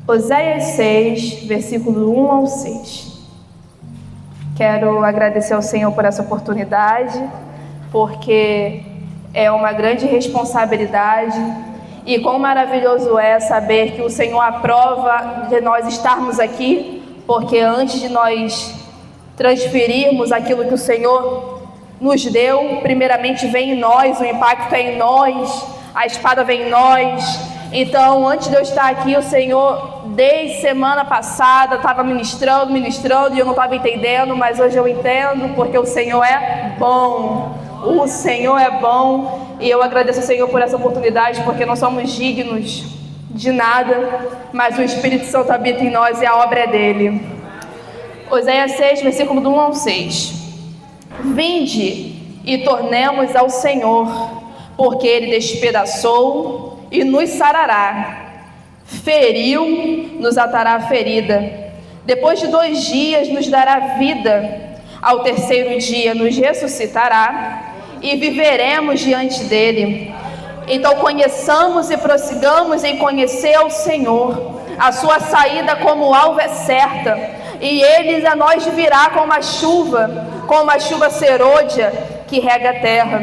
Oséias 6, versículo 1 ao 6. Quero agradecer ao Senhor por essa oportunidade, porque é uma grande responsabilidade, e quão maravilhoso é saber que o Senhor aprova de nós estarmos aqui, porque antes de nós transferirmos aquilo que o Senhor nos deu, primeiramente vem em nós, o impacto é em nós, a espada vem em nós. Então, antes de eu estar aqui, o Senhor, desde semana passada, estava ministrando, e eu não estava entendendo, mas hoje eu entendo, porque o Senhor é bom. O Senhor é bom, e eu agradeço ao Senhor por essa oportunidade, porque não somos dignos de nada, mas o Espírito Santo habita em nós e a obra é dele. Oséias 6, versículo do 1 ao 6. Vinde e tornemos ao Senhor, porque Ele despedaçou e nos sarará, feriu, nos atará a ferida. Depois de 2 dias nos dará vida, ao terceiro dia nos ressuscitará e viveremos diante dele. Então conheçamos e prossigamos em conhecer ao Senhor. A sua saída como o alvo é certa, e ele a nós virá como a chuva serôdia que rega a terra.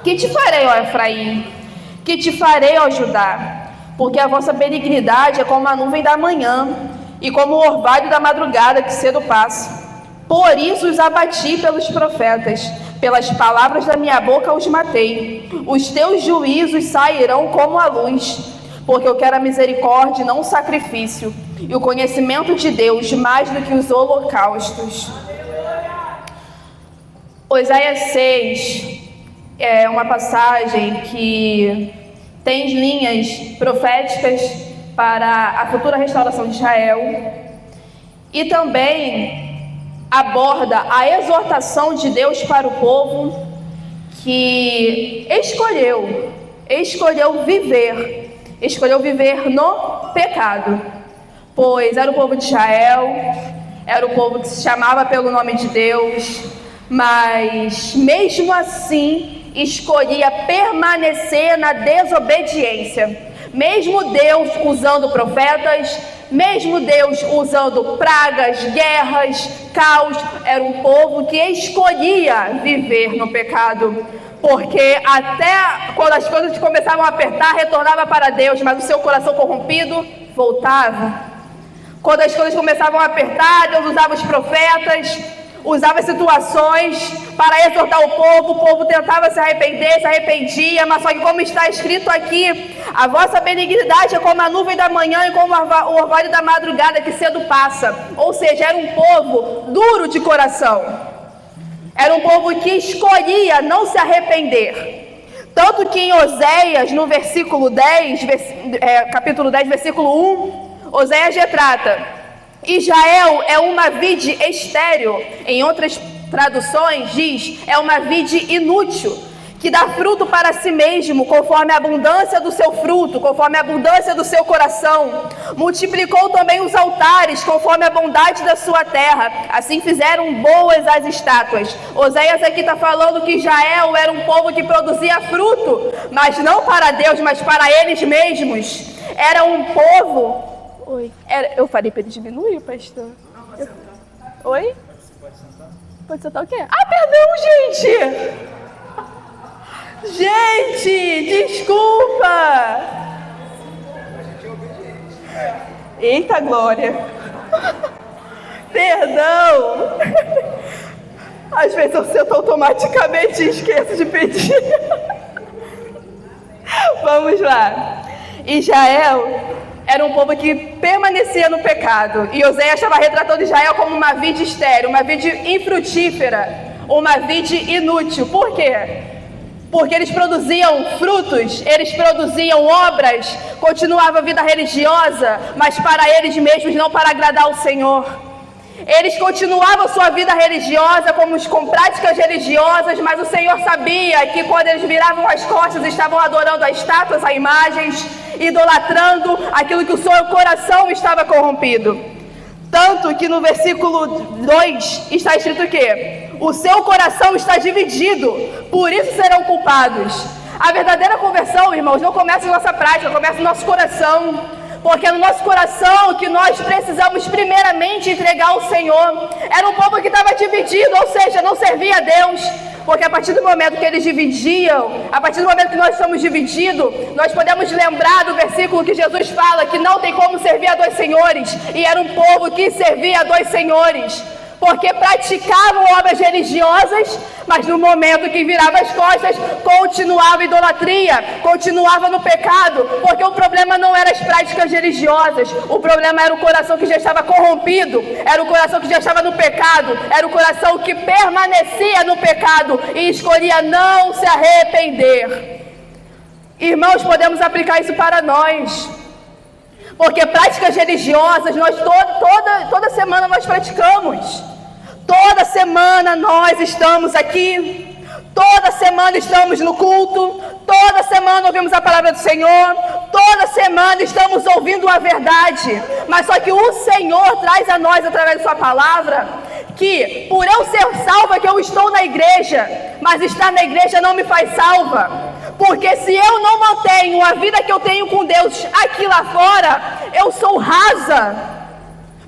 Que te farei, ó Efraim? Que te farei, ó Judá? Porque a vossa benignidade é como a nuvem da manhã e como o orvalho da madrugada que cedo passa. Por isso os abati pelos profetas, pelas palavras da minha boca os matei. Os teus juízos sairão como a luz, porque eu quero a misericórdia e não o sacrifício, e o conhecimento de Deus mais do que os holocaustos. Oséias 6 é uma passagem que tem linhas proféticas para a futura restauração de Israel e também aborda a exortação de Deus para o povo que escolheu viver no pecado, pois era o povo de Israel, era o povo que se chamava pelo nome de Deus, mas mesmo assim escolhia permanecer na desobediência. Mesmo Deus usando profetas, mesmo Deus usando pragas, guerras, caos, era um povo que escolhia viver no pecado, porque até quando as coisas começavam a apertar, retornava para Deus, mas o seu coração corrompido voltava. Quando as coisas começavam a apertar, Deus usava os profetas, usava situações para exortar o povo tentava se arrepender, se arrependia, mas só que como está escrito aqui, a vossa benignidade é como a nuvem da manhã e como o orvalho da madrugada que cedo passa. Ou seja, era um povo duro de coração, era um povo que escolhia não se arrepender. Tanto que em Oséias, no versículo 10, capítulo 10, versículo 1, Oséias retrata: Israel é uma vide estéril. Em outras traduções diz, é uma vide inútil, que dá fruto para si mesmo, conforme a abundância do seu fruto, conforme a abundância do seu coração. Multiplicou também os altares, conforme a bondade da sua terra. Assim fizeram boas as estátuas. Oséias aqui está falando que Israel era um povo que produzia fruto, mas não para Deus, mas para eles mesmos. Era um povo... Oi. Eu falei para ele diminuir, pastor. Oi? Pode sentar o quê? Ah, perdão, gente! Gente, desculpa! Eita glória! Perdão! Às vezes eu sento automaticamente e esqueço de pedir. Vamos lá. Israel era um povo que permanecia no pecado. E Oséias estava retratando Israel como uma vide estéril, uma vide infrutífera, uma vide inútil. Por quê? Porque eles produziam frutos, eles produziam obras, continuava a vida religiosa, mas para eles mesmos, não para agradar o Senhor. Eles continuavam sua vida religiosa com práticas religiosas, mas o Senhor sabia que quando eles viravam as costas, estavam adorando a estátuas, a imagens, idolatrando aquilo que o seu coração estava corrompido. Tanto que no versículo 2 está escrito que o seu coração está dividido, por isso serão culpados. A verdadeira conversão, irmãos, não começa em nossa prática, começa no nosso coração. porque é no nosso coração que nós precisamos primeiramente entregar ao Senhor. Era um povo que estava dividido, ou seja, não servia a Deus, porque a partir do momento que eles dividiam, a partir do momento que nós somos divididos, nós podemos lembrar do versículo que Jesus fala que não tem como servir a dois senhores, e era um povo que servia a dois senhores, porque praticavam obras religiosas, mas no momento que virava as costas, continuava a idolatria, continuava no pecado, porque o problema não eram as práticas religiosas, o problema era o coração que já estava corrompido, era o coração que já estava no pecado, era o coração que permanecia no pecado e escolhia não se arrepender. Irmãos, podemos aplicar isso para nós, porque práticas religiosas nós toda semana nós praticamos. Toda semana nós estamos aqui, toda semana estamos no culto, toda semana ouvimos a palavra do Senhor, toda semana estamos ouvindo a verdade, mas só que o Senhor traz a nós através da sua palavra, que por eu ser salva que eu estou na igreja, mas estar na igreja não me faz salva, porque se eu não mantenho a vida que eu tenho com Deus aqui lá fora, eu sou rasa.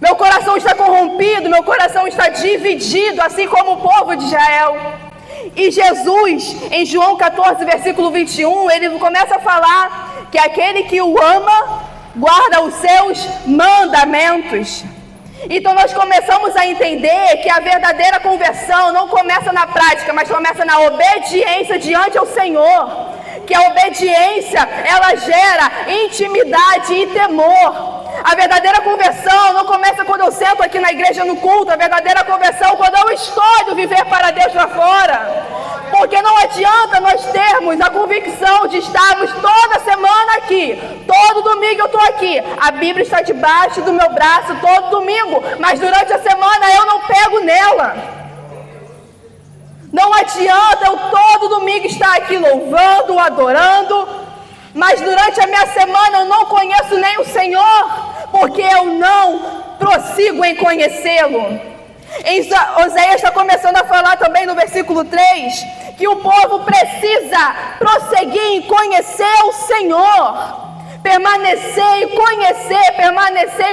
Meu coração está corrompido, meu coração está dividido, assim como o povo de Israel. E Jesus, em João 14, versículo 21, ele começa a falar que aquele que o ama, guarda os seus mandamentos. Então nós começamos a entender que a verdadeira conversão não começa na prática, mas começa na obediência diante ao Senhor. Que a obediência, ela gera intimidade e temor. A verdadeira conversão não começa quando eu sento aqui na igreja no culto. A verdadeira conversão quando eu escolho viver para Deus lá fora. Porque não adianta nós termos a convicção de estarmos toda semana aqui. Todo domingo eu estou aqui. A Bíblia está debaixo do meu braço todo domingo. Mas durante a semana eu não pego nela. Não adianta eu todo domingo estar aqui louvando, adorando, mas durante a minha semana eu não conheço nem o Senhor, porque eu não prossigo em conhecê-lo. Oséias está começando a falar também no versículo 3, que o povo precisa prosseguir em conhecer o Senhor. Permanecer e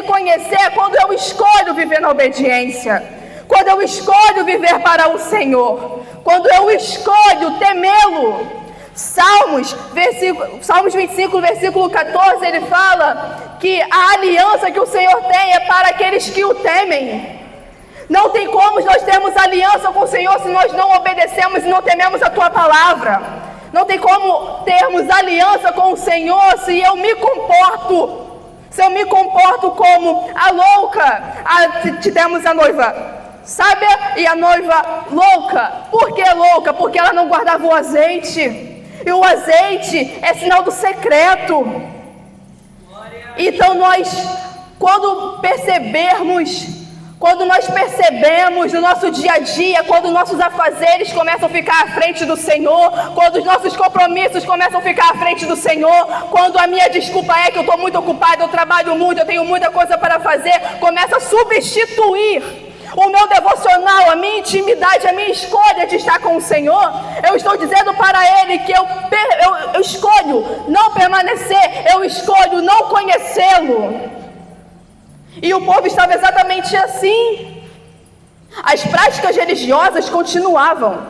conhecer é quando eu escolho viver na obediência. Quando eu escolho viver para o Senhor, quando eu escolho temê-lo. Salmos 25, versículo 14, ele fala que a aliança que o Senhor tem é para aqueles que o temem. Não tem como nós termos aliança com o Senhor se nós não obedecemos e não tememos a Tua palavra. Não tem como termos aliança com o Senhor se eu me comporto como a louca. Tivemos a noiva sábia e a noiva louca. Por que louca? Porque ela não guardava o azeite. E o azeite é sinal do secreto. Então quando nós percebemos no nosso dia a dia, quando nossos afazeres começam a ficar à frente do Senhor, quando os nossos compromissos começam a ficar à frente do Senhor, quando a minha desculpa é que eu estou muito ocupada, eu trabalho muito, eu tenho muita coisa para fazer, começa a substituir o meu devocional, a minha intimidade, a minha escolha de estar com o Senhor. Eu estou dizendo para Ele que eu escolho não permanecer, eu escolho não conhecê-lo. E o povo estava exatamente assim. As práticas religiosas continuavam,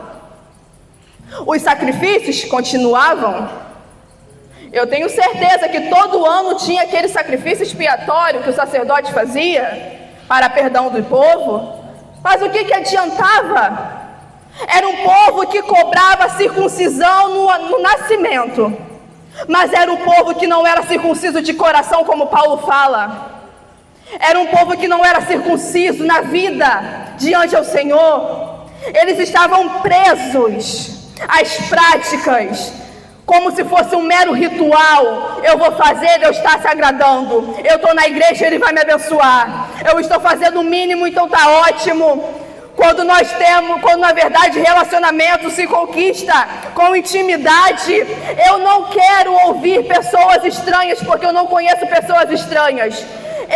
os sacrifícios continuavam. Eu tenho certeza que todo ano tinha aquele sacrifício expiatório que o sacerdote fazia para perdão do povo, mas o que adiantava? Era um povo que cobrava circuncisão no nascimento, mas era um povo que não era circunciso de coração, como Paulo fala. Era um povo que não era circunciso na vida diante ao Senhor. Eles estavam presos às práticas, como se fosse um mero ritual. Eu vou fazer, Deus está se agradando. Eu estou na igreja, Ele vai me abençoar. Eu estou fazendo o mínimo, então está ótimo. Quando na verdade relacionamento se conquista com intimidade. Eu não quero ouvir pessoas estranhas, porque eu não conheço pessoas estranhas.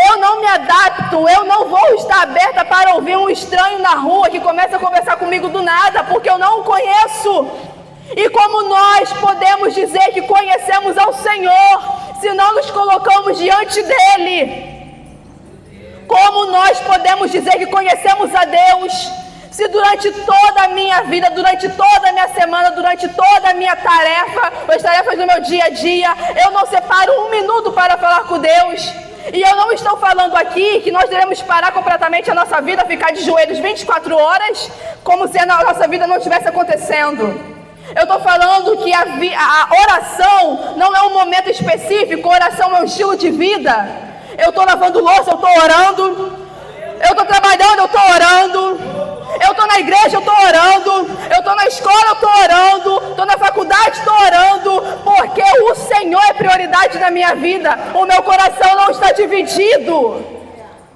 Eu não me adapto, eu não vou estar aberta para ouvir um estranho na rua que começa a conversar comigo do nada, porque eu não o conheço. E como nós podemos dizer que conhecemos ao Senhor, se não nos colocamos diante dele? Como nós podemos dizer que conhecemos a Deus se durante toda a minha vida, durante toda a minha semana, durante toda a minha tarefa, as tarefas do meu dia a dia, eu não separo um minuto para falar com Deus? E eu não estou falando aqui que nós devemos parar completamente a nossa vida, ficar de joelhos 24 horas, como se a nossa vida não estivesse acontecendo. Eu estou falando que a oração não é um momento específico, oração é um estilo de vida. Eu estou lavando louça, eu estou orando. Eu estou trabalhando, eu estou orando. Eu estou na igreja, eu estou orando. Eu estou na escola, eu estou orando. Estou na faculdade, estou orando. Porque o Senhor é prioridade na minha vida. O meu coração não está dividido.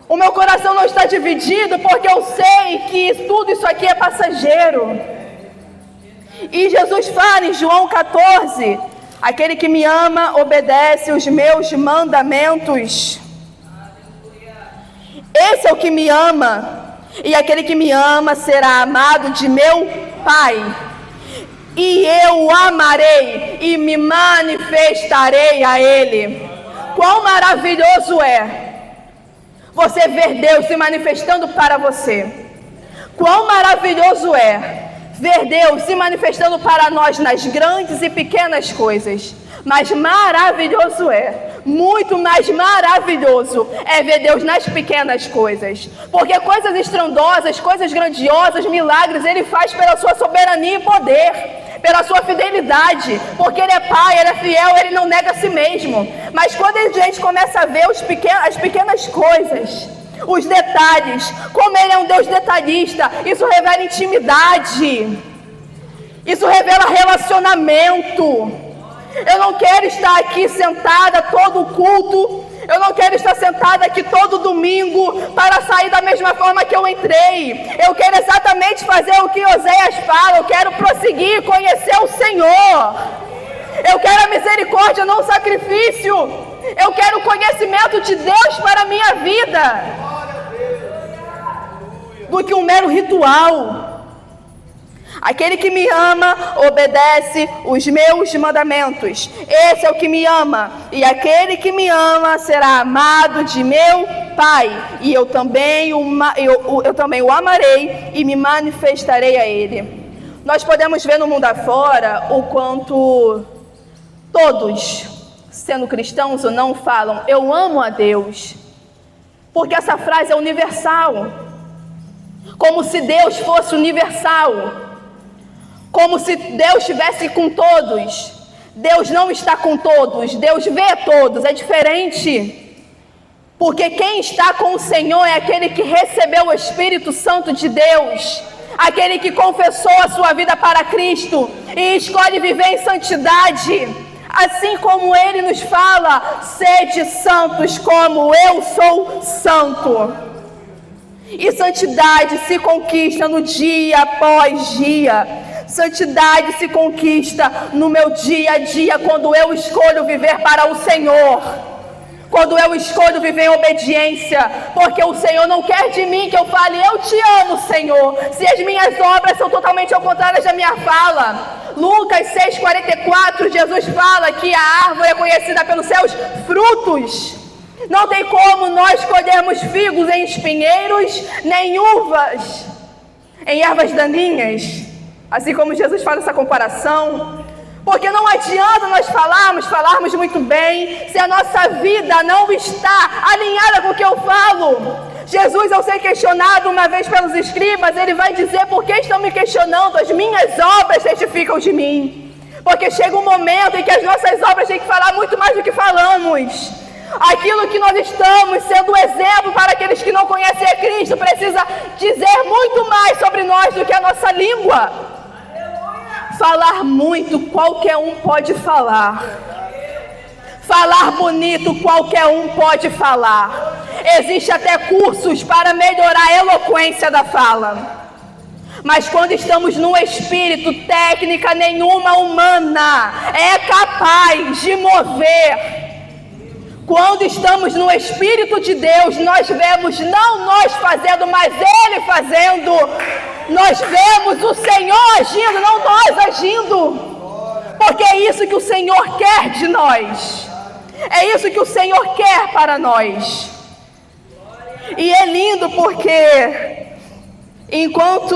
O meu coração não está dividido porque eu sei que tudo isso aqui é passageiro. E Jesus fala em João 14: aquele que me ama obedece os meus mandamentos. Esse é o que me ama. E aquele que me ama será amado de meu Pai. E eu o amarei e me manifestarei a ele. Quão maravilhoso é você ver Deus se manifestando para você. Quão maravilhoso é ver Deus se manifestando para nós nas grandes e pequenas coisas. Mas maravilhoso muito mais maravilhoso é ver Deus nas pequenas coisas. Porque coisas estrondosas, coisas grandiosas, milagres, Ele faz pela sua soberania e poder, pela sua fidelidade. Porque Ele é Pai, Ele é fiel, Ele não nega a si mesmo. Mas quando a gente começa a ver as pequenas coisas, os detalhes, como Ele é um Deus detalhista, isso revela intimidade, isso revela relacionamento. Eu não quero estar aqui sentada todo o culto, eu não quero estar sentada aqui todo domingo para sair da mesma forma que eu entrei. Eu quero exatamente fazer o que Oséias fala, eu quero prosseguir, conhecer o Senhor. Eu quero a misericórdia, não o sacrifício. Eu quero o conhecimento de Deus para a minha vida, do que um mero ritual. Aquele que me ama obedece os meus mandamentos. Esse é o que me ama. E aquele que me ama será amado de meu Pai. E eu também o amarei e me manifestarei a ele. Nós podemos ver no mundo afora o quanto todos, sendo cristãos ou não, falam: eu amo a Deus. Porque essa frase é universal. Como se Deus fosse universal. Como se Deus estivesse com todos. Deus não está com todos. Deus vê todos. É diferente. Porque quem está com o Senhor é aquele que recebeu o Espírito Santo de Deus. Aquele que confessou a sua vida para Cristo e escolhe viver em santidade. Assim como Ele nos fala: sede santos como eu sou santo. E santidade se conquista no dia após dia. Santidade se conquista no meu dia a dia, quando eu escolho viver para o Senhor. Quando eu escolho viver em obediência. Porque o Senhor não quer de mim que eu fale: eu te amo, Senhor, se as minhas obras são totalmente ao contrário da minha fala. Lucas 6,44, Jesus fala que a árvore é conhecida pelos seus frutos. Não tem como nós colhermos figos em espinheiros, nem uvas em ervas daninhas. Assim como Jesus faz essa comparação. Porque não adianta nós falarmos muito bem, se a nossa vida não está alinhada com o que eu falo. Jesus, ao ser questionado uma vez pelos escribas, ele vai dizer: por que estão me questionando? As minhas obras testificam de mim. Porque chega um momento em que as nossas obras têm que falar muito mais do que falamos. Aquilo que nós estamos sendo exemplo para aqueles que não conhecem a Cristo precisa dizer muito mais sobre nós do que a nossa língua. Falar muito, qualquer um pode falar. Falar bonito, qualquer um pode falar. Existem até cursos para melhorar a eloquência da fala. Mas quando estamos no Espírito, técnica nenhuma humana é capaz de mover. Quando estamos no Espírito de Deus, nós vemos não nós fazendo, mas Ele fazendo. Nós vemos o Senhor agindo, não nós agindo. Porque é isso que o Senhor quer de nós. É isso que o Senhor quer para nós. E é lindo porque, enquanto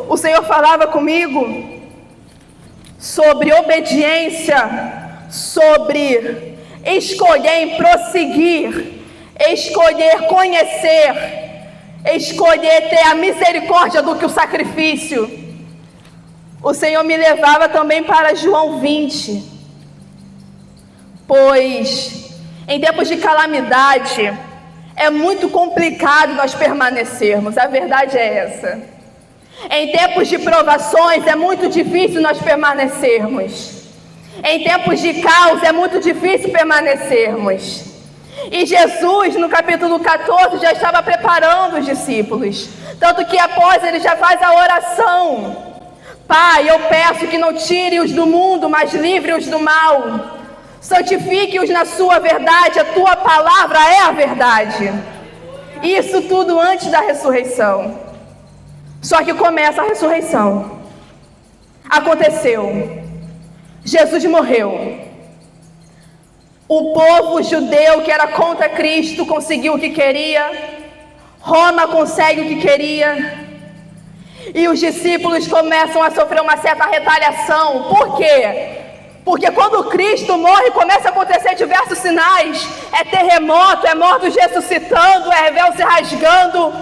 o Senhor falava comigo sobre obediência, sobre escolher prosseguir, escolher conhecer, escolher ter a misericórdia do que o sacrifício, o Senhor me levava também para João 20. Pois em tempos de calamidade é muito complicado nós permanecermos, a verdade é essa. Em tempos de provações é muito difícil nós permanecermos. Em tempos de caos é muito difícil permanecermos. E Jesus, no capítulo 14, já estava preparando os discípulos. Tanto que após ele já faz a oração: Pai, eu peço que não tire-os do mundo, mas livre-os do mal. Santifique-os na sua verdade, a tua palavra é a verdade. Isso tudo antes da ressurreição. Só que começa a ressurreição. Aconteceu. Jesus morreu. O povo judeu que era contra Cristo conseguiu o que queria. Roma consegue o que queria. E os discípulos começam a sofrer uma certa retaliação. Por quê? Porque quando Cristo morre, começa a acontecer diversos sinais. É terremoto, é mortos ressuscitando, é véu se rasgando.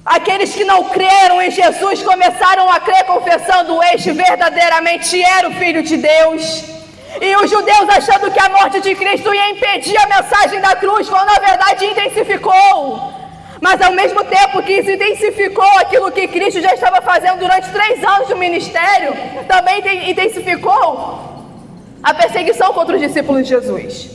Aqueles que não creram em Jesus começaram a crer, confessando: este verdadeiramente era o Filho de Deus. E os judeus achando que a morte de Cristo ia impedir a mensagem da cruz, quando na verdade intensificou. Mas ao mesmo tempo que se intensificou aquilo que Cristo já estava fazendo durante 3 anos do ministério, também intensificou a perseguição contra os discípulos de Jesus.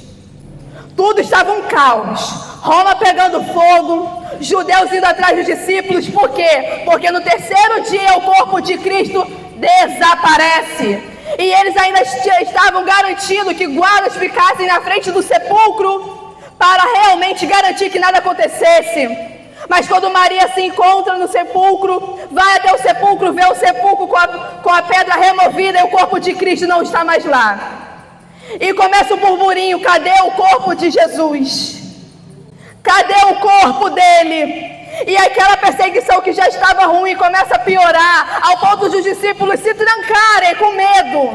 Tudo estava um caos. Roma pegando fogo, judeus indo atrás dos discípulos. Por quê? Porque no 3º dia o corpo de Cristo desaparece. E eles ainda estavam garantindo que guardas ficassem na frente do sepulcro para realmente garantir que nada acontecesse. Mas quando Maria se encontra no sepulcro, vai até o sepulcro, vê o sepulcro com a pedra removida e o corpo de Cristo não está mais lá. E começa o burburinho: cadê o corpo de Jesus? Cadê o corpo dele? E aquela perseguição que já estava ruim começa a piorar, ao ponto dos discípulos se trancarem com medo.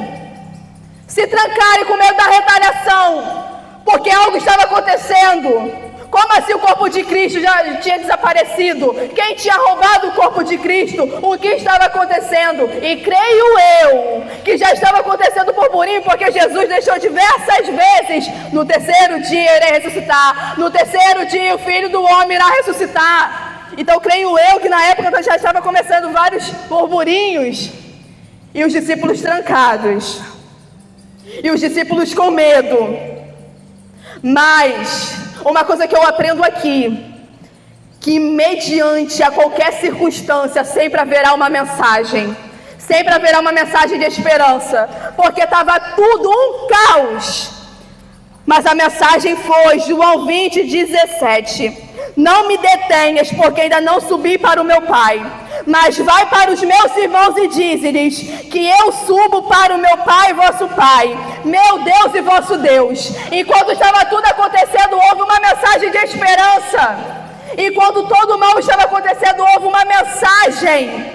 Se trancarem com medo da retaliação, porque algo estava acontecendo. Como assim o corpo de Cristo já tinha desaparecido? Quem tinha roubado o corpo de Cristo? O que estava acontecendo? E creio eu que já estava acontecendo burburinho, porque Jesus deixou diversas vezes: no 3º dia irei ressuscitar, no 3º dia o Filho do Homem irá ressuscitar. Então creio eu que na época já estava começando vários burburinhos. E os discípulos trancados. E os discípulos com medo. Mas uma coisa que eu aprendo aqui, que mediante a qualquer circunstância sempre haverá uma mensagem. Sempre haverá uma mensagem de esperança. Porque estava tudo um caos. Mas a mensagem foi João 20, 17. Não me detenhas, porque ainda não subi para o meu Pai. Mas vai para os meus irmãos e dize-lhes que eu subo para o meu Pai e vosso Pai, meu Deus e vosso Deus. Enquanto estava tudo acontecendo, houve uma mensagem de esperança. Enquanto todo o mal estava acontecendo, houve uma mensagem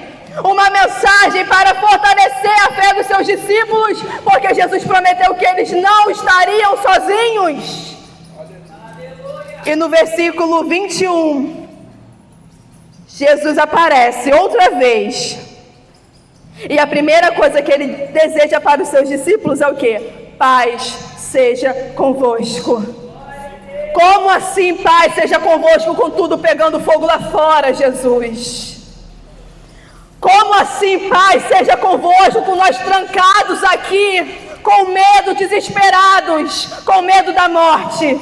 para fortalecer a fé dos seus discípulos, porque Jesus prometeu que eles não estariam sozinhos. E no versículo 21, Jesus aparece outra vez. E a primeira coisa que ele deseja para os seus discípulos é o quê? Paz seja convosco. Como assim paz seja convosco com tudo pegando fogo lá fora, Jesus? Como assim paz seja convosco com nós trancados aqui, com medo, desesperados, com medo da morte?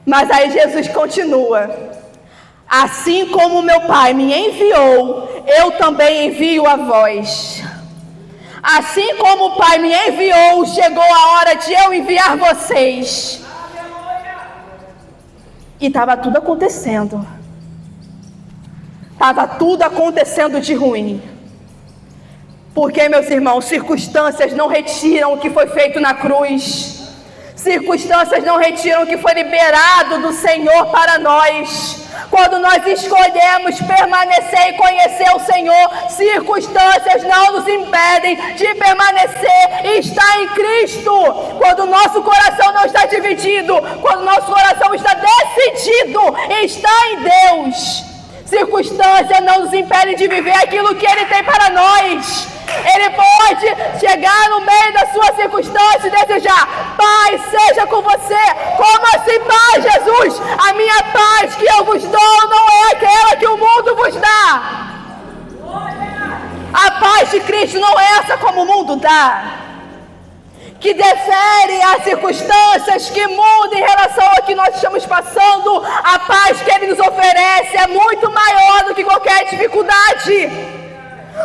Mas aí Jesus continua: assim como meu Pai me enviou, eu também envio a vós. Assim como o Pai me enviou, chegou a hora de eu enviar vocês. E estava tudo acontecendo. Estava tudo acontecendo de ruim. Porque, meus irmãos, circunstâncias não retiram o que foi feito na cruz. Circunstâncias não retiram o que foi liberado do Senhor para nós. Quando nós escolhemos permanecer e conhecer o Senhor, circunstâncias não nos impedem de permanecer e estar em Cristo. Quando o nosso coração não está dividido, quando o nosso coração está decidido em estar em Deus, circunstâncias não nos impedem de viver aquilo que Ele tem para nós. Ele pode chegar no meio da sua circunstância e desejar: paz seja com você. Como assim, paz, Jesus? A minha paz que eu vos dou não é aquela que o mundo vos dá. A paz de Cristo não é essa como o mundo dá, que difere as circunstâncias, que muda em relação ao que nós estamos passando. A paz que Ele nos oferece é muito maior do que qualquer dificuldade.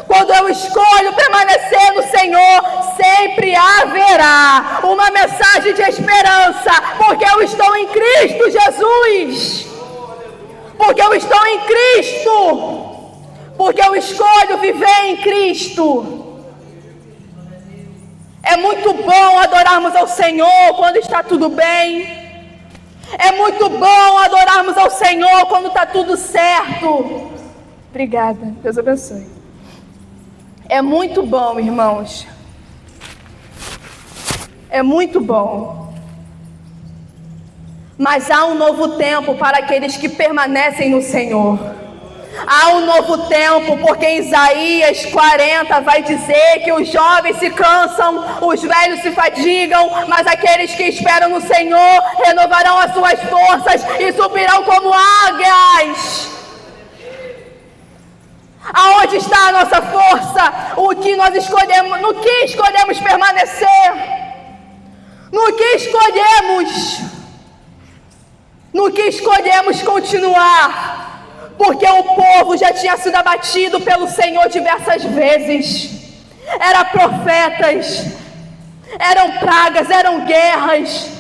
Quando eu escolho permanecer no Senhor, sempre haverá uma mensagem de esperança, porque eu estou em Cristo Jesus. Porque eu estou em Cristo. Porque eu escolho viver em Cristo. É muito bom adorarmos ao Senhor quando está tudo bem. É muito bom adorarmos ao Senhor quando está tudo certo. Obrigada, Deus abençoe. É muito bom, irmãos. É muito bom. Mas há um novo tempo para aqueles que permanecem no Senhor. Há um novo tempo, porque em Isaías 40 vai dizer que os jovens se cansam, os velhos se fadigam, mas aqueles que esperam no Senhor renovarão as suas forças e subirão como águias. Aonde está a nossa força? O que nós escolhemos? No que escolhemos permanecer? No que escolhemos? No que escolhemos continuar? Porque o povo já tinha sido abatido pelo Senhor diversas vezes. Eram profetas, eram pragas, eram guerras,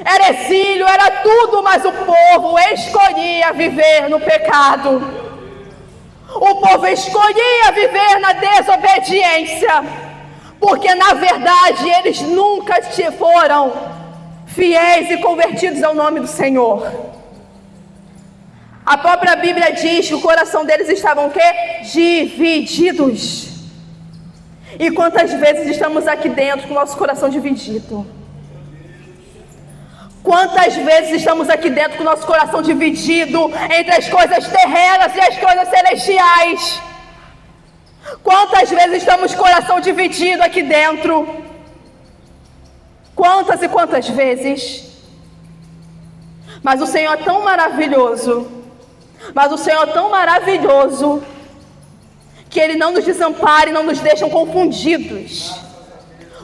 era exílio, era tudo, mas o povo escolhia viver no pecado. O povo escolhia viver na desobediência, porque na verdade eles nunca foram fiéis e convertidos ao nome do Senhor. A própria Bíblia diz que o coração deles estavam o quê? Divididos. E quantas vezes estamos aqui dentro com o nosso coração dividido? Quantas vezes estamos aqui dentro com o nosso coração dividido entre as coisas terrenas e as coisas celestiais? Quantas vezes estamos com o coração dividido aqui dentro? Quantas e quantas vezes? Mas o Senhor é tão maravilhoso, que Ele não nos desampara e não nos deixa confundidos.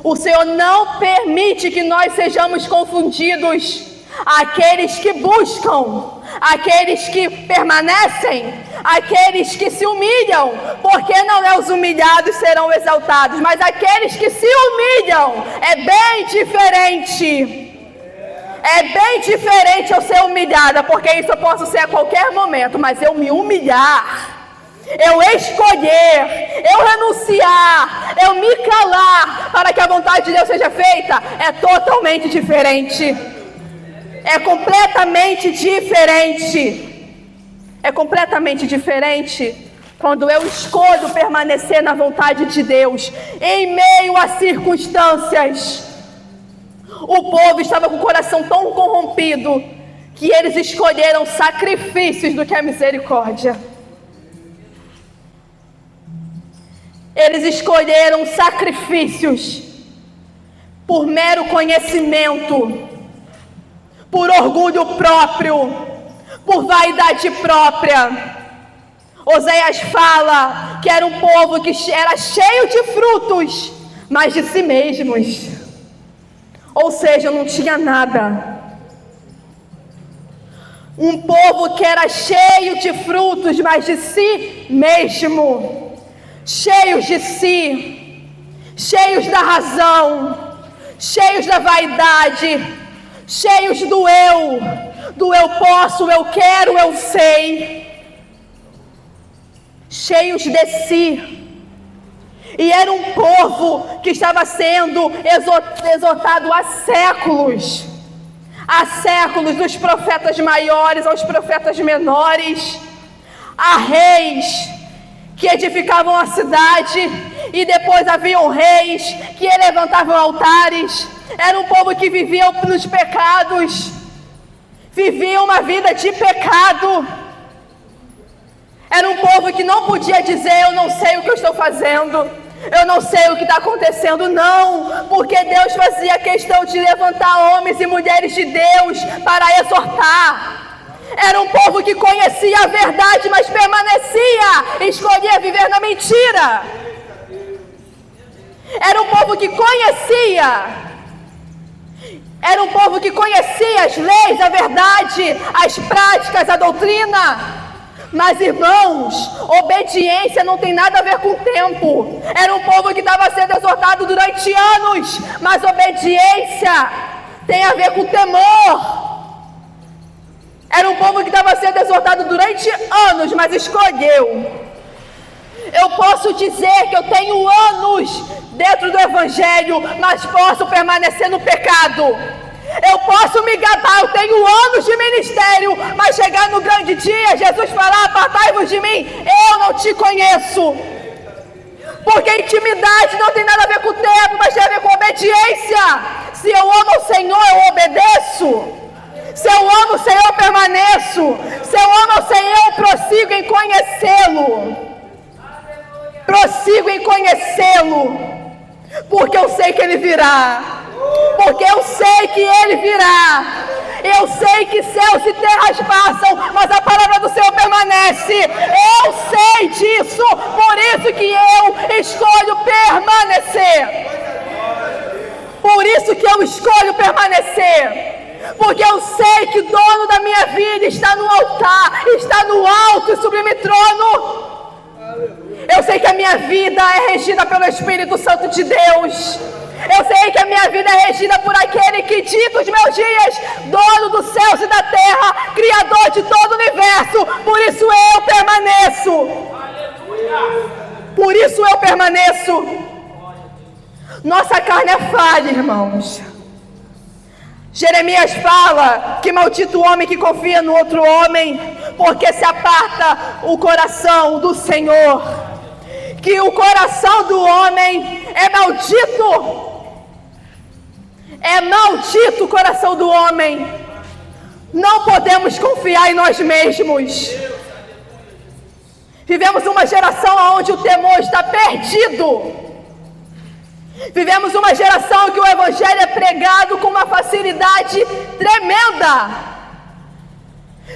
O Senhor não permite que nós sejamos confundidos. Aqueles que buscam, aqueles que permanecem, aqueles que se humilham, porque não é os humilhados serão exaltados, mas aqueles que se humilham. É bem diferente. É bem diferente eu ser humilhada, porque isso eu posso ser a qualquer momento, mas eu me humilhar, eu escolher, eu renunciar, eu me calar para que a vontade de Deus seja feita, é totalmente diferente. É completamente diferente. É completamente diferente quando eu escolho permanecer na vontade de Deus, em meio às circunstâncias. O povo estava com o coração tão corrompido que eles escolheram sacrifícios do que a misericórdia. Eles escolheram sacrifícios por mero conhecimento, por orgulho próprio, por vaidade própria. Oséias fala que era um povo que era cheio de frutos, mas de si mesmos. Ou seja, não tinha nada. Um povo que era cheio de frutos, mas de si mesmo. Cheios de si, cheios da razão, cheios da vaidade, cheios do eu posso, eu quero, eu sei, cheios de si. E era um povo que estava sendo exortado há séculos. Há séculos, dos profetas maiores aos profetas menores. Há reis que edificavam a cidade e depois haviam reis que levantavam altares. Era um povo que vivia nos pecados, vivia uma vida de pecado. Era um povo que não podia dizer: eu não sei o que eu estou fazendo, eu não sei o que está acontecendo. Não, porque Deus fazia questão de levantar homens e mulheres de Deus para exortar. Era um povo que conhecia a verdade, mas permanecia, escolhia viver na mentira. Era um povo que conhecia. Era um povo que conhecia as leis, a verdade, as práticas, a doutrina. Mas, irmãos, obediência não tem nada a ver com o tempo. Era um povo que estava sendo exortado durante anos, mas obediência tem a ver com temor. Era um povo que estava sendo exortado durante anos, mas escolheu. Eu posso dizer que eu tenho anos dentro do Evangelho, mas posso permanecer no pecado. Eu posso me gabar, eu tenho anos de ministério, mas chegar no grande dia, Jesus falar: apartai-vos de mim, eu não te conheço. Porque intimidade não tem nada a ver com o tempo, mas tem a ver com obediência. Se eu amo o Senhor, eu obedeço. Se eu amo o Senhor, eu permaneço. Se eu amo o Senhor, eu prossigo em conhecê-lo. Prossigo em conhecê-lo. Porque eu sei que Ele virá. Porque eu sei que Ele virá. Eu sei que céus e terras passam, mas a palavra do Senhor permanece. Eu sei disso. Por isso que eu escolho permanecer. Por isso que eu escolho permanecer. Porque eu sei que o dono da minha vida está no altar, está no alto e sublime trono. Eu sei que a minha vida é regida pelo Espírito Santo de Deus. Eu sei que a minha vida é regida por aquele que dita os meus dias, dono dos céus e da terra, criador de todo o universo. Por isso eu permaneço. Por isso eu permaneço. Nossa carne é falha, irmãos. Jeremias fala que maldito o homem que confia no outro homem, porque se aparta o coração do Senhor. Que o coração do homem é maldito. É maldito o coração do homem. Não podemos confiar em nós mesmos. Vivemos uma geração onde o temor está perdido. Vivemos uma geração em que o Evangelho é pregado com uma facilidade tremenda.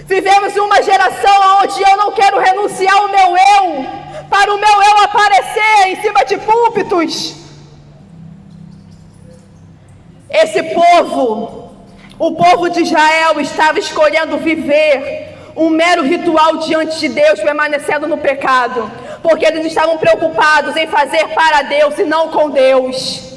Vivemos uma geração onde eu não quero renunciar ao meu eu, para o meu eu aparecer em cima de púlpitos. Esse povo, o povo de Israel, estava escolhendo viver um mero ritual diante de Deus, permanecendo no pecado, porque eles estavam preocupados em fazer para Deus e não com Deus.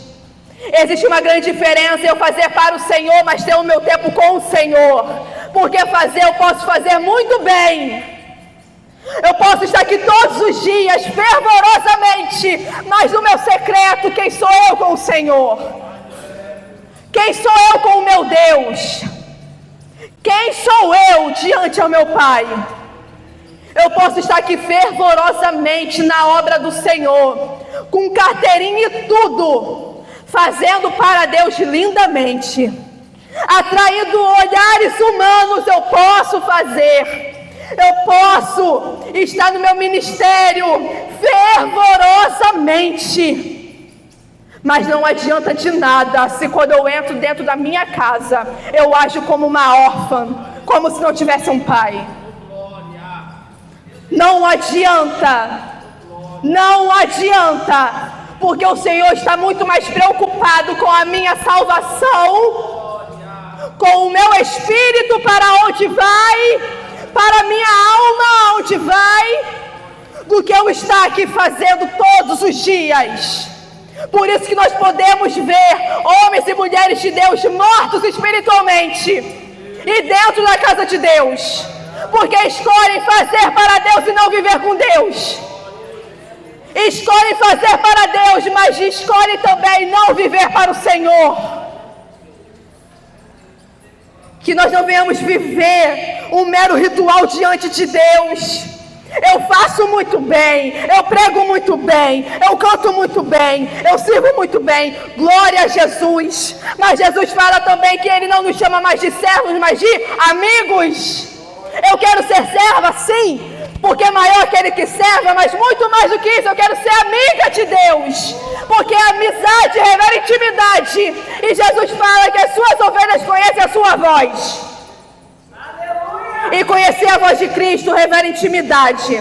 Existe uma grande diferença em eu fazer para o Senhor, mas ter o meu tempo com o Senhor. Porque fazer, eu posso fazer muito bem. Eu posso estar aqui todos os dias, fervorosamente, mas no meu secreto, quem sou eu com o Senhor? Quem sou eu com o meu Deus? Quem sou eu diante ao meu Pai? Eu posso estar aqui fervorosamente na obra do Senhor, com carteirinha e tudo, fazendo para Deus lindamente, atraindo olhares humanos. Eu posso fazer, eu posso estar no meu ministério fervorosamente, mas não adianta de nada se quando eu entro dentro da minha casa, eu ajo como uma órfã, como se não tivesse um pai. Não adianta, não adianta, porque o Senhor está muito mais preocupado com a minha salvação, com o meu espírito para onde vai, para a minha alma onde vai, do que eu estar aqui fazendo todos os dias. Por isso que nós podemos ver homens e mulheres de Deus mortos espiritualmente e dentro da casa de Deus, porque escolhem fazer para Deus e não viver com Deus. escolhem fazer para Deus, mas escolhem também não viver para o Senhor. Que nós não venhamos viver um mero ritual diante de Deus. Eu faço muito bem, eu prego muito bem, eu canto muito bem, eu sirvo muito bem, glória a Jesus. Mas Jesus fala também que Ele não nos chama mais de servos, mas de amigos. Eu quero ser serva, sim, porque é maior aquele que serve, mas muito mais do que isso, eu quero ser amiga de Deus, porque a amizade revela intimidade, e Jesus fala que as suas ovelhas conhecem a sua voz. E conhecer a voz de Cristo revela intimidade.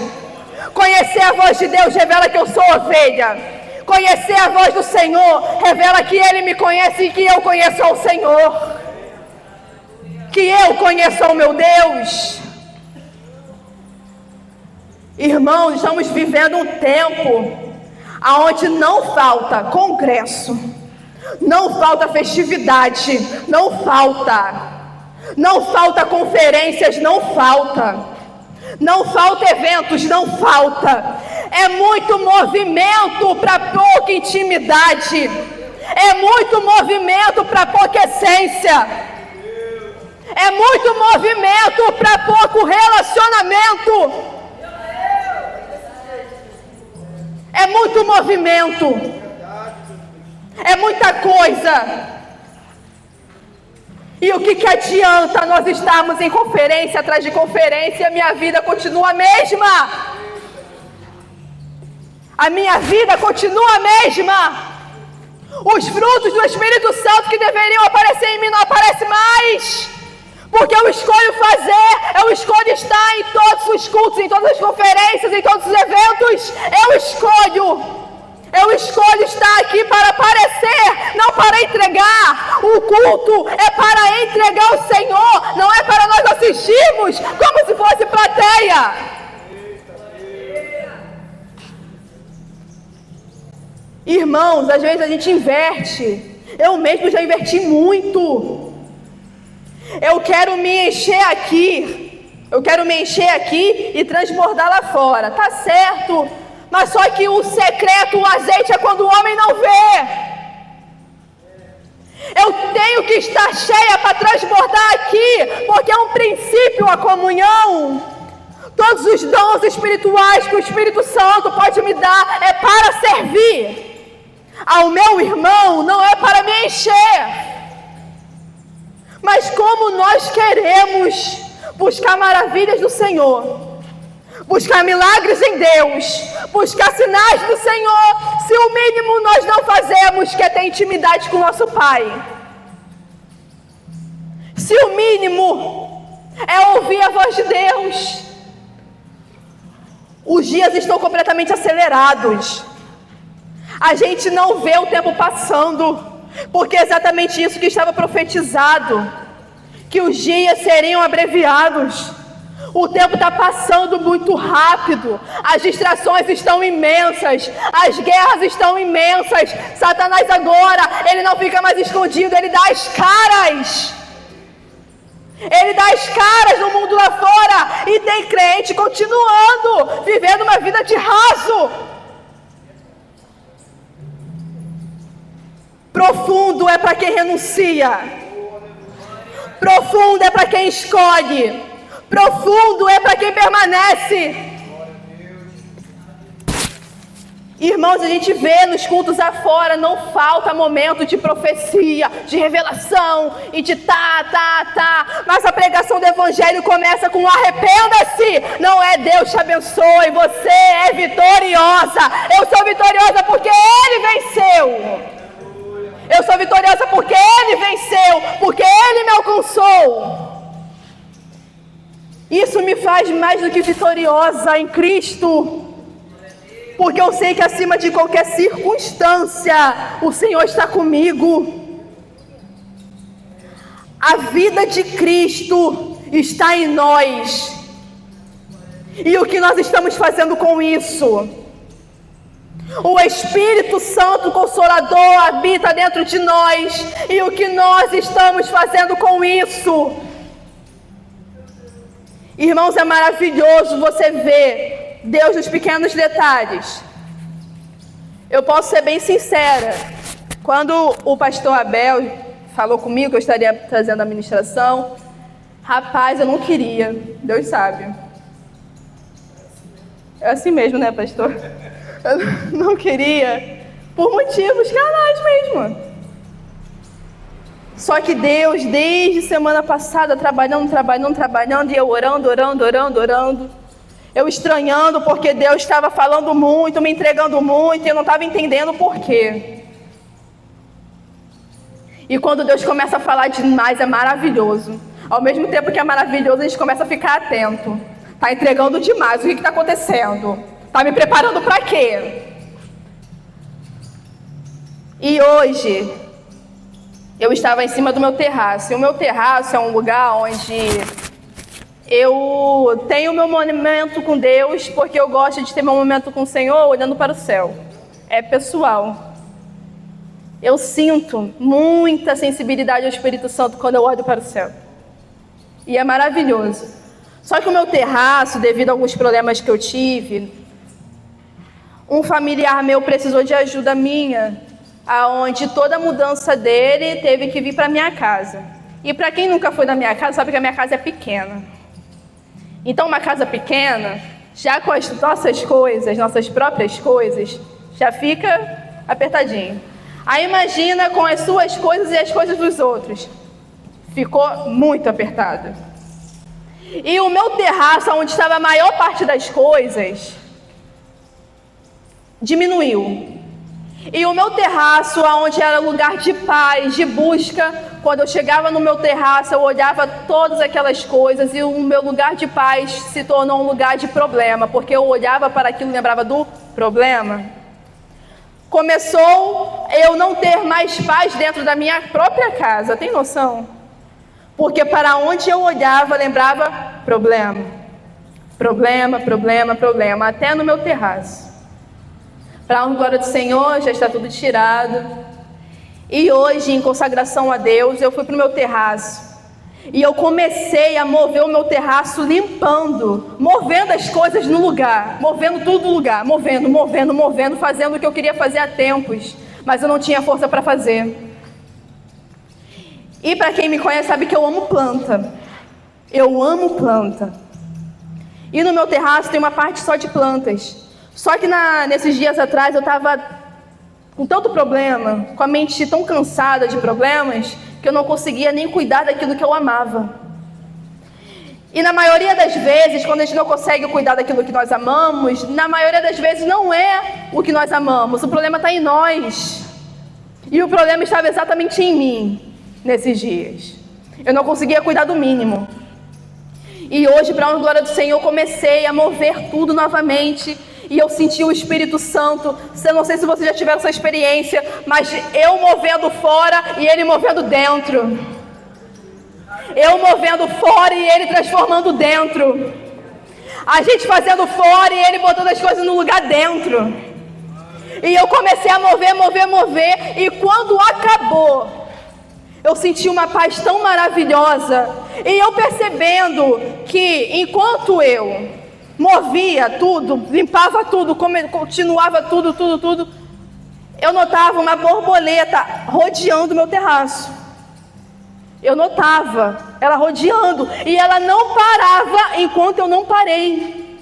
Conhecer a voz de Deus revela que eu sou ovelha. Conhecer a voz do Senhor revela que Ele me conhece e que eu conheço ao Senhor. Que eu conheço ao meu Deus. Irmãos, estamos vivendo um tempo onde não falta congresso, não falta festividade, não falta conferências, não falta eventos, não falta. É muito movimento para pouca intimidade, é muito movimento para pouca essência, é muito movimento para pouco relacionamento. É muito movimento, é muita coisa. E o que adianta nós estarmos em conferência atrás de conferência e a minha vida continua a mesma? A minha vida continua a mesma. Os frutos do Espírito Santo que deveriam aparecer em mim não aparecem mais. Porque eu escolho fazer, eu escolho estar em todos os cultos, em todas as conferências, em todos os eventos. Eu escolho estar aqui para aparecer, não para entregar. O culto é para entregar o Senhor, não é para nós assistirmos como se fosse plateia. Irmãos, às vezes a gente inverte. Eu mesmo já inverti muito. Eu quero me encher aqui e transbordar lá fora, tá certo? Mas só que o secreto, o azeite é quando o homem não vê. Eu tenho que estar cheia para transbordar aqui, porque é um princípio a comunhão. Todos os dons espirituais que o Espírito Santo pode me dar é para servir ao meu irmão, não é para me encher. Mas como nós queremos buscar maravilhas do Senhor, buscar milagres em Deus, buscar sinais do Senhor, se o mínimo nós não fazemos, que é ter intimidade com o nosso Pai. Se o mínimo é ouvir a voz de Deus. Os dias estão completamente acelerados. A gente não vê o tempo passando. Porque é exatamente isso que estava profetizado, que os dias seriam abreviados. O tempo está passando muito rápido, as distrações estão imensas, as guerras estão imensas. Satanás agora, ele não fica mais escondido, ele dá as caras. Ele dá as caras no mundo lá fora, e tem crente continuando, vivendo uma vida de raso. Profundo é para quem renuncia. Profundo é para quem escolhe. Profundo é para quem permanece. Irmãos, a gente vê nos cultos afora, não falta momento de profecia, de revelação e de mas a pregação do Evangelho começa com arrependa-se. Não é Deus te abençoe, você é vitoriosa. Eu sou vitoriosa porque Ele venceu. Eu sou vitoriosa porque Ele venceu, porque Ele me alcançou. Isso me faz mais do que vitoriosa em Cristo, porque eu sei que acima de qualquer circunstância, o Senhor está comigo. A vida de Cristo está em nós. E o que nós estamos fazendo com isso? O Espírito Santo Consolador habita dentro de nós. E o que nós estamos fazendo com isso? Irmãos, é maravilhoso você ver Deus nos pequenos detalhes. Eu posso ser bem sincera. Quando o pastor Abel falou comigo que eu estaria trazendo a ministração, rapaz, eu não queria. Deus sabe. É assim mesmo, né, pastor? Eu não queria, por motivos carnais mesmo. Só que Deus, desde semana passada, trabalhando, e eu orando. Eu estranhando porque Deus estava falando muito, me entregando muito, e eu não estava entendendo por quê. E quando Deus começa a falar demais, é maravilhoso. Ao mesmo tempo que é maravilhoso, a gente começa a ficar atento. Está entregando demais, o que está acontecendo? Está me preparando para quê? E hoje, eu estava em cima do meu terraço. E o meu terraço é um lugar onde eu tenho meu momento com Deus, porque eu gosto de ter meu momento com o Senhor olhando para o céu. É pessoal. Eu sinto muita sensibilidade ao Espírito Santo quando eu olho para o céu. E é maravilhoso. Só que o meu terraço, devido a alguns problemas que eu tive, um familiar meu precisou de ajuda minha, aonde toda a mudança dele teve que vir para minha casa. E para quem nunca foi na minha casa, sabe que a minha casa é pequena. Então, uma casa pequena, já com as nossas coisas, nossas próprias coisas, já fica apertadinho. Aí imagina com as suas coisas e as coisas dos outros. Ficou muito apertado. E o meu terraço, onde estava a maior parte das coisas, diminuiu. E o meu terraço, onde era lugar de paz, de busca, quando eu chegava no meu terraço, eu olhava todas aquelas coisas e o meu lugar de paz se tornou um lugar de problema, porque eu olhava para aquilo e lembrava do problema. Começou eu não ter mais paz dentro da minha própria casa, tem noção? Porque para onde eu olhava, lembrava problema. Problema, até no meu terraço. Para a glória do Senhor, já está tudo tirado. E hoje, em consagração a Deus, eu fui para o meu terraço. E eu comecei a mover o meu terraço limpando, movendo as coisas no lugar, movendo tudo no lugar, movendo, fazendo o que eu queria fazer há tempos, mas eu não tinha força para fazer. E para quem me conhece sabe que eu amo planta. Eu amo planta. E no meu terraço tem uma parte só de plantas. Só que nesses dias atrás eu estava com tanto problema, com a mente tão cansada de problemas, que eu não conseguia nem cuidar daquilo que eu amava. E na maioria das vezes, quando a gente não consegue cuidar daquilo que nós amamos, na maioria das vezes não é o que nós amamos, o problema está em nós. E o problema estava exatamente em mim, nesses dias. Eu não conseguia cuidar do mínimo. E hoje, para a glória do Senhor, comecei a mover tudo novamente. E eu senti o Espírito Santo. Eu não sei se vocês já tiveram essa experiência, mas eu movendo fora e Ele movendo dentro. Eu movendo fora e Ele transformando dentro. A gente fazendo fora e Ele botando as coisas no lugar dentro. E eu comecei a mover. E quando acabou, eu senti uma paz tão maravilhosa. E eu percebendo que enquanto eu movia tudo, limpava tudo, continuava tudo, eu notava uma borboleta rodeando o meu terraço. Eu notava ela rodeando e ela não parava enquanto eu não parei.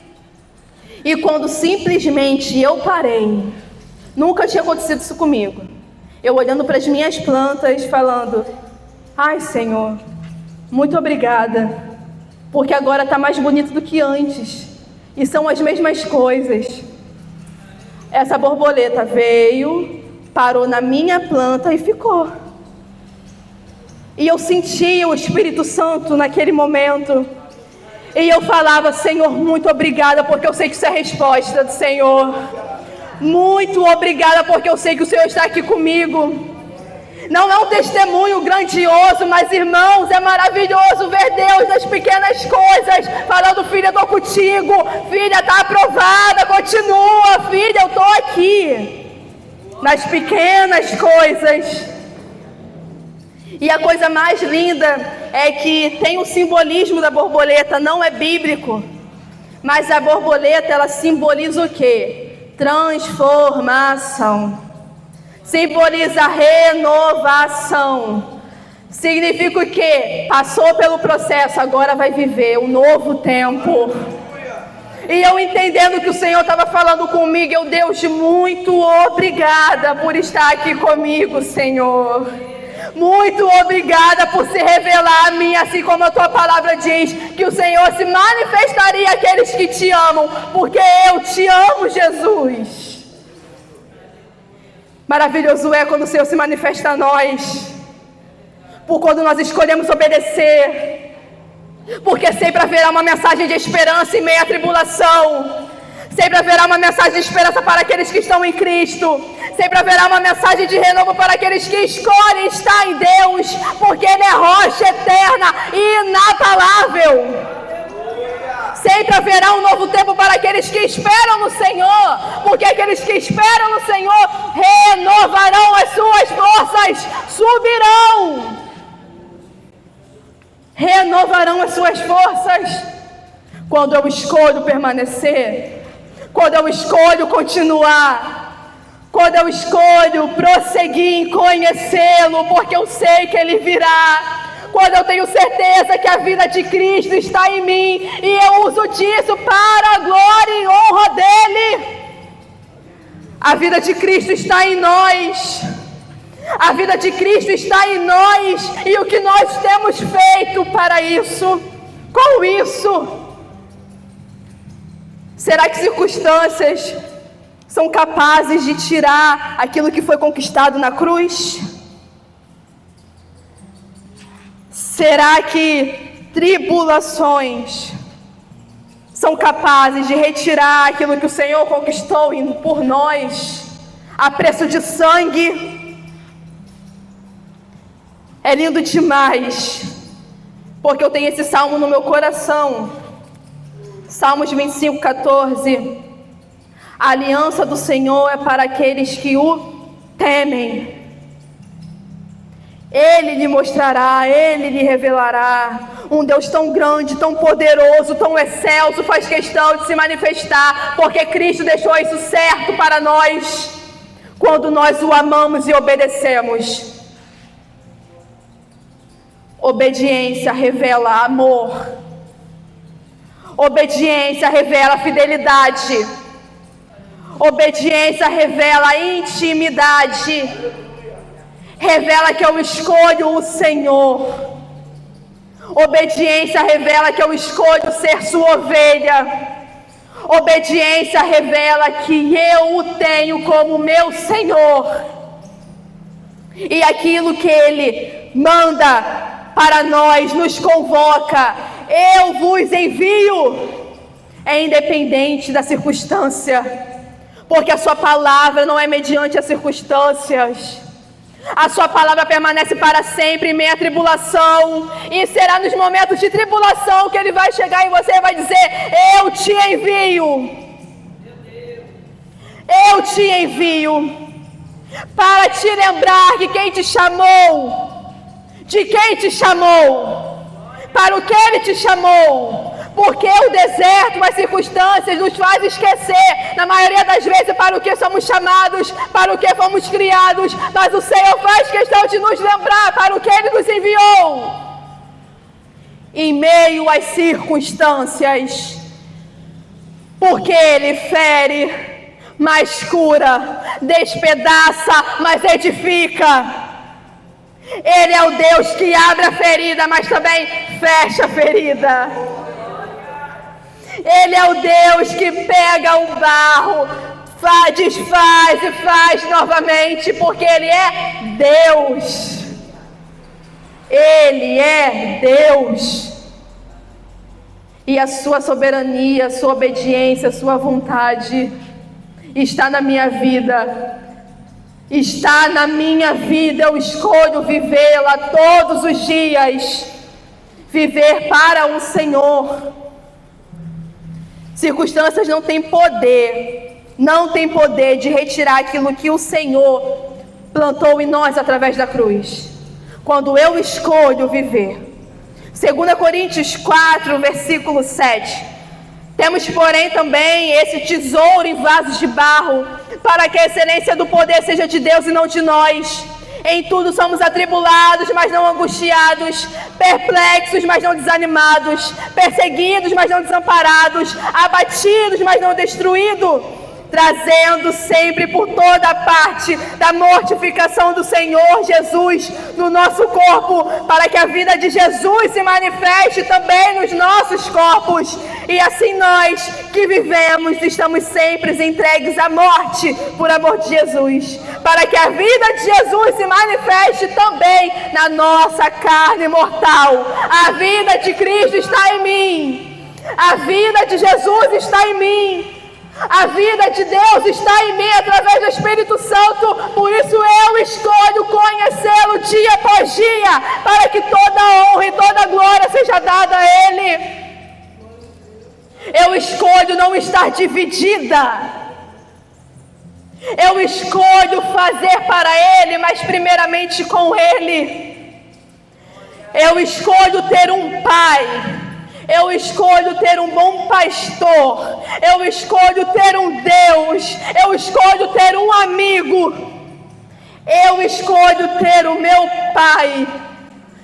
E quando simplesmente eu parei, nunca tinha acontecido isso comigo. Eu olhando para as minhas plantas, falando: ai, Senhor, muito obrigada, porque agora está mais bonito do que antes. E são as mesmas coisas. Essa borboleta veio, parou na minha planta e ficou. E eu sentia o Espírito Santo naquele momento. E eu falava: Senhor, muito obrigada, porque eu sei que isso é a resposta do Senhor. Muito obrigada, porque eu sei que o Senhor está aqui comigo. Não é um testemunho grandioso, mas, irmãos, é maravilhoso ver Deus nas pequenas coisas, falando: filha, eu estou contigo, filha, está aprovada, continua, filha, eu estou aqui, nas pequenas coisas. E a coisa mais linda é que tem o simbolismo da borboleta, não é bíblico, mas a borboleta, ela simboliza o quê? transformação. Simboliza renovação. Significa o quê? Passou pelo processo, agora vai viver um novo tempo. E eu entendendo que o Senhor estava falando comigo, eu, Deus, muito obrigada por estar aqui comigo, Senhor. Muito obrigada por se revelar a mim, assim como a tua palavra diz, que o Senhor se manifestaria àqueles que te amam, porque eu te amo, Jesus. Maravilhoso é quando o Senhor se manifesta a nós, por quando nós escolhemos obedecer. Porque sempre haverá uma mensagem de esperança em meio à tribulação. Sempre haverá uma mensagem de esperança para aqueles que estão em Cristo. Sempre haverá uma mensagem de renovo para aqueles que escolhem estar em Deus, porque Ele é rocha eterna e inabalável. Sempre haverá um novo tempo para aqueles que esperam no Senhor, porque aqueles que esperam no Senhor renovarão as suas forças, subirão. Renovarão as suas forças. Quando eu escolho permanecer, quando eu escolho continuar, quando eu escolho prosseguir em conhecê-lo, porque eu sei que Ele virá, quando eu tenho certeza que a vida de Cristo está em mim, e eu uso disso para a glória e honra dEle. A vida de Cristo está em nós. A vida de Cristo está em nós, e o que nós temos feito para isso? Com isso? Será que circunstâncias são capazes de tirar aquilo que foi conquistado na cruz? Será que tribulações são capazes de retirar aquilo que o Senhor conquistou por nós, a preço de sangue? É lindo demais, porque eu tenho esse salmo no meu coração. Salmos 25, 14. A aliança do Senhor é para aqueles que o temem. Ele lhe mostrará, Ele lhe revelará. Um Deus tão grande, tão poderoso, tão excelso, faz questão de se manifestar, porque Cristo deixou isso certo para nós, quando nós o amamos e obedecemos. Obediência revela amor. Obediência revela fidelidade. Obediência revela intimidade. Revela que eu escolho o Senhor. Obediência revela que eu escolho ser sua ovelha. Obediência revela que eu o tenho como meu Senhor. E aquilo que Ele manda para nós, nos convoca, eu vos envio, é independente da circunstância, porque a sua palavra não é mediante as circunstâncias. A sua palavra permanece para sempre em meio à tribulação, e será nos momentos de tribulação que Ele vai chegar em você e vai dizer: eu te envio, eu te envio, para te lembrar que quem te chamou, de quem te chamou, para o que Ele te chamou, porque o deserto, as circunstâncias nos faz esquecer, na maioria das vezes, para o que somos chamados, para o que fomos criados, mas o Senhor faz questão de nos lembrar para o que Ele nos enviou. Em meio às circunstâncias, porque Ele fere, mas cura, despedaça, mas edifica. Ele é o Deus que abre a ferida, mas também fecha a ferida. Ele é o Deus que pega o barro, desfaz e faz novamente, porque Ele é Deus. Ele é Deus. E a sua soberania, a sua obediência, a sua vontade está na minha vida. Está na minha vida, eu escolho vivê-la todos os dias, viver para o Senhor. Circunstâncias não têm poder de retirar aquilo que o Senhor plantou em nós através da cruz, quando eu escolho viver. 2 Coríntios 4, versículo 7, Temos, porém, também esse tesouro em vasos de barro, para que a excelência do poder seja de Deus e não de nós. Em tudo somos atribulados, mas não angustiados, perplexos, mas não desanimados, perseguidos, mas não desamparados, abatidos, mas não destruídos, trazendo sempre por toda parte da mortificação do Senhor Jesus no nosso corpo, para que a vida de Jesus se manifeste também nos nossos corpos. E assim nós que vivemos estamos sempre entregues à morte por amor de Jesus, para que a vida de Jesus se manifeste também na nossa carne mortal. A vida de Cristo está em mim, a vida de Jesus está em mim, a vida de Deus está em mim através do Espírito Santo. Por isso eu escolho conhecê-lo dia após dia, para que toda honra e toda glória seja dada a Ele. Eu escolho não estar dividida. Eu escolho fazer para Ele, mas primeiramente com Ele. Eu escolho ter um Pai. Eu escolho ter um bom pastor. Eu escolho ter um Deus. Eu escolho ter um amigo. Eu escolho ter o meu Pai,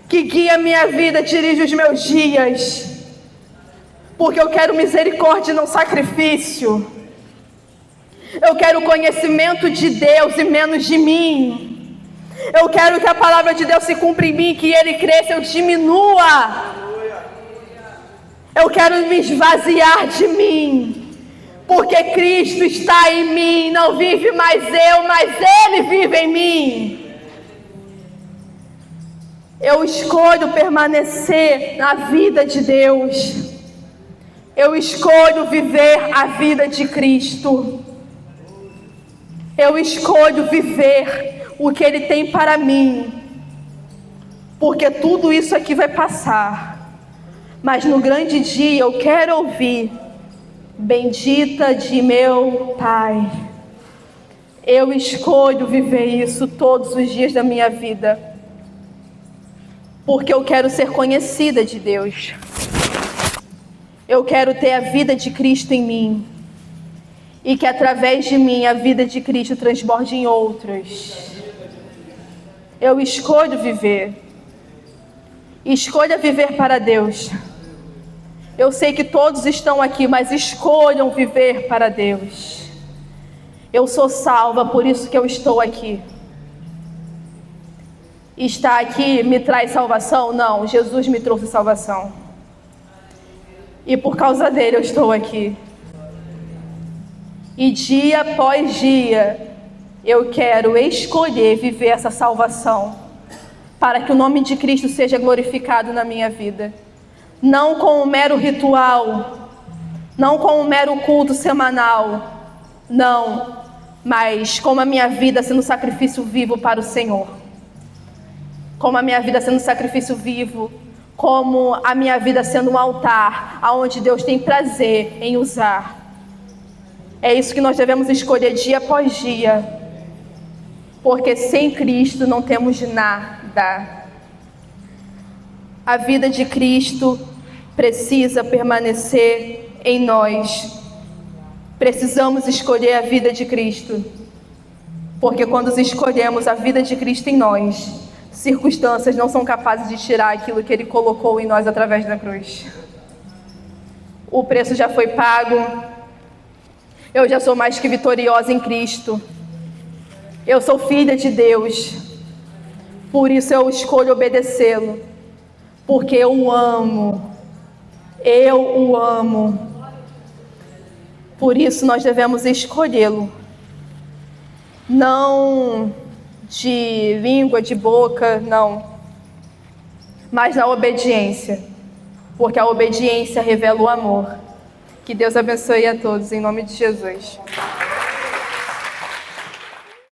que guia minha vida, dirige os meus dias. Porque eu quero misericórdia e não sacrifício. Eu quero conhecimento de Deus e menos de mim. Eu quero que a palavra de Deus se cumpra em mim, que Ele cresça e eu diminua. Eu quero me esvaziar de mim, porque Cristo está em mim. Não vive mais eu, mas Ele vive em mim. Eu escolho permanecer na vida de Deus. Eu escolho viver a vida de Cristo. Eu escolho viver o que Ele tem para mim, porque tudo isso aqui vai passar. Mas no grande dia eu quero ouvir: bendita de meu Pai. Eu escolho viver isso todos os dias da minha vida, porque eu quero ser conhecida de Deus. Eu quero ter a vida de Cristo em mim, e que através de mim a vida de Cristo transborde em outros. Eu escolho viver. Escolha viver para Deus. Eu sei que todos estão aqui, mas escolham viver para Deus. Eu sou salva, por isso que eu estou aqui. Estar aqui me traz salvação? Não, Jesus me trouxe salvação. E por causa dele eu estou aqui. E dia após dia eu quero escolher viver essa salvação, para que o nome de Cristo seja glorificado na minha vida. Não com um mero ritual, não com um mero culto semanal, não, mas como a minha vida sendo sacrifício vivo para o Senhor. Como a minha vida sendo sacrifício vivo, como a minha vida sendo um altar, aonde Deus tem prazer em usar. É isso que nós devemos escolher dia após dia, porque sem Cristo não temos nada. A vida de Cristo precisa permanecer em nós. Precisamos escolher a vida de Cristo, porque quando escolhemos a vida de Cristo em nós, circunstâncias não são capazes de tirar aquilo que Ele colocou em nós através da cruz. O preço já foi pago. Eu já sou mais que vitoriosa em Cristo. Eu sou filha de Deus. Por isso eu escolho obedecê-lo, porque eu o amo. Eu o amo. Por isso nós devemos escolhê-lo. Não de língua, de boca, não. Mas na obediência. Porque a obediência revela o amor. Que Deus abençoe a todos, em nome de Jesus.